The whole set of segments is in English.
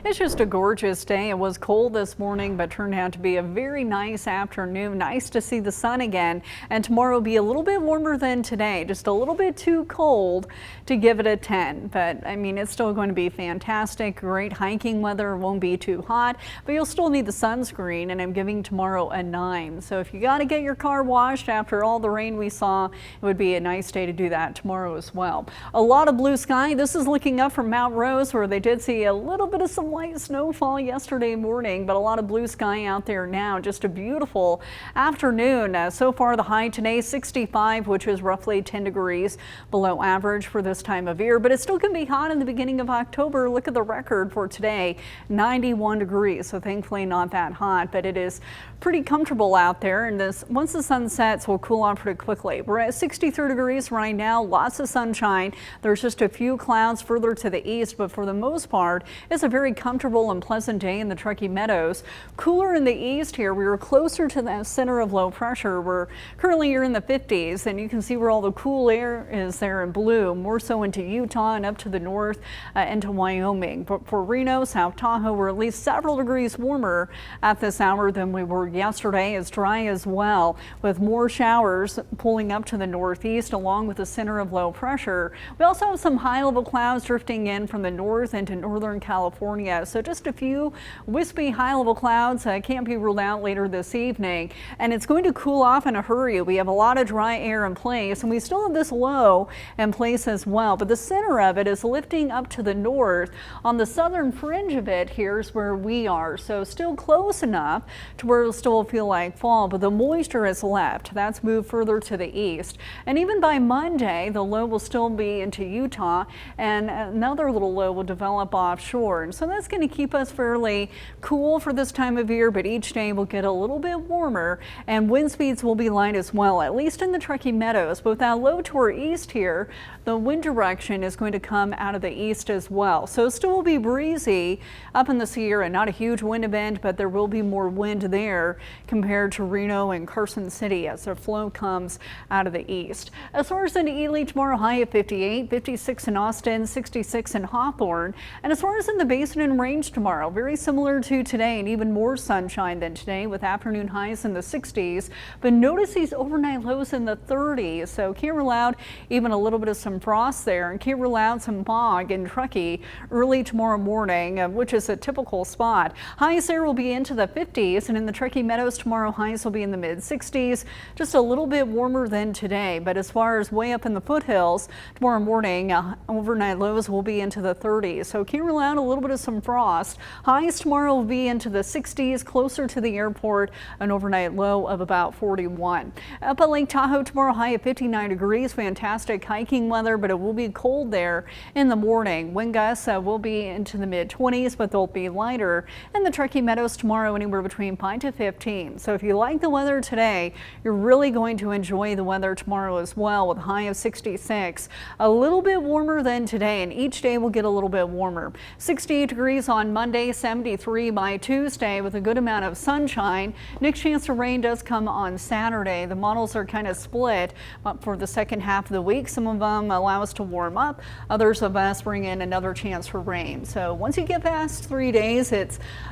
It's just a gorgeous day. It was cold this morning, but turned out to be a very nice afternoon. Nice to see the sun again. And tomorrow will be a little bit warmer than today, just a little bit too cold to give it a 10. But I mean, it's still going to be fantastic. Great hiking weather. Won't be too hot, but you'll still need the sunscreen. And I'm giving tomorrow a 9. So if you got to get your car washed after all the rain we saw, it would be a nice day to do that tomorrow as well. A lot of blue sky. This is looking up from Mount Rose, where they did see a little bit of some light snowfall yesterday morning, but a lot of blue sky out there now. Just a beautiful afternoon. So far the high today 65, which is roughly 10 degrees below average for this time of year, but it still can be hot in the beginning of October. Look at the record for today, 91 degrees. So thankfully not that hot, but it is pretty comfortable out there. And once the sun sets, we'll cool off pretty quickly. We're at 63 degrees right now. Lots of sunshine. There's just a few clouds further to the east, but for the most part, it's a very comfortable and pleasant day in the Truckee Meadows. Cooler in the east here. We were closer to the center of low pressure. We're currently here in the 50s, and you can see where all the cool air is there in blue, more so into Utah and up to the north into Wyoming. But for Reno, South Tahoe, we're at least several degrees warmer at this hour than we were yesterday. It's dry as well, with more showers pulling up to the northeast along with the center of low pressure. We also have some high level clouds drifting in from the north into northern California. So just a few wispy high level clouds can't be ruled out later this evening. And it's going to cool off in a hurry. We have a lot of dry air in place, and we still have this low in place as well. But the center of it is lifting up to the north. On the southern fringe of it, here's where we are. So still close enough to where it'll still feel like fall, but the moisture has left. That's moved further to the east. And even by Monday, the low will still be into Utah, and another little low will develop offshore. And so that's going to keep us fairly cool for this time of year, but each day will get a little bit warmer, and wind speeds will be light as well, at least in the Truckee Meadows. But with that low to our east here, the wind direction is going to come out of the east as well. So still will be breezy up in the Sierra. Not a huge wind event, but there will be more wind there compared to Reno and Carson City as the flow comes out of the east. As far as into Ely, tomorrow high of 58, 56 in Austin, 66 in Hawthorne. And as far as in the Basin and Range tomorrow, very similar to today and even more sunshine than today, with afternoon highs in the 60s. But notice these overnight lows in the 30s. So can't rule out even a little bit of some frost there, and can't rule out some fog in Truckee early tomorrow morning, which is a typical spot. Highs there will be into the 50s, and in the Truckee Meadows tomorrow, highs will be in the mid 60s, just a little bit warmer than today. But as far as way up in the foothills, tomorrow morning, overnight lows will be into the 30s. So can't rule out a little bit of some frost. Highs tomorrow will be into the 60s, closer to the airport, an overnight low of about 41. Up at Lake Tahoe tomorrow, high of 59 degrees. Fantastic hiking weather, but it will be cold there in the morning. Wind gusts will be into the mid 20s, but they'll be lighter. And the Truckee Meadows tomorrow, anywhere between 5 to 15. So if you like the weather today, you're really going to enjoy the weather tomorrow as well, with a high of 66. A little bit warmer than today, and each day will get a little bit warmer. 68 degrees on Monday, 73 by Tuesday, with a good amount of sunshine. Next chance of rain does come on Saturday. The models are kind of split for the second half of the week. Some of them allow us to warm up. Others of us bring in another chance for rain. So once you get past 3 days,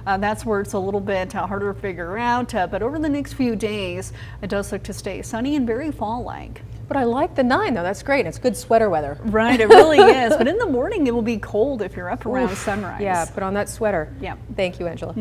that's where it's a little bit harder to figure out. But over the next few days, it does look to stay sunny and very fall-like. But I like the 9 though. That's great. It's good sweater weather. Right, it really is. But in the morning, it will be cold if you're up around sunrise. Yeah, put on that sweater. Yeah. Thank you, Angela.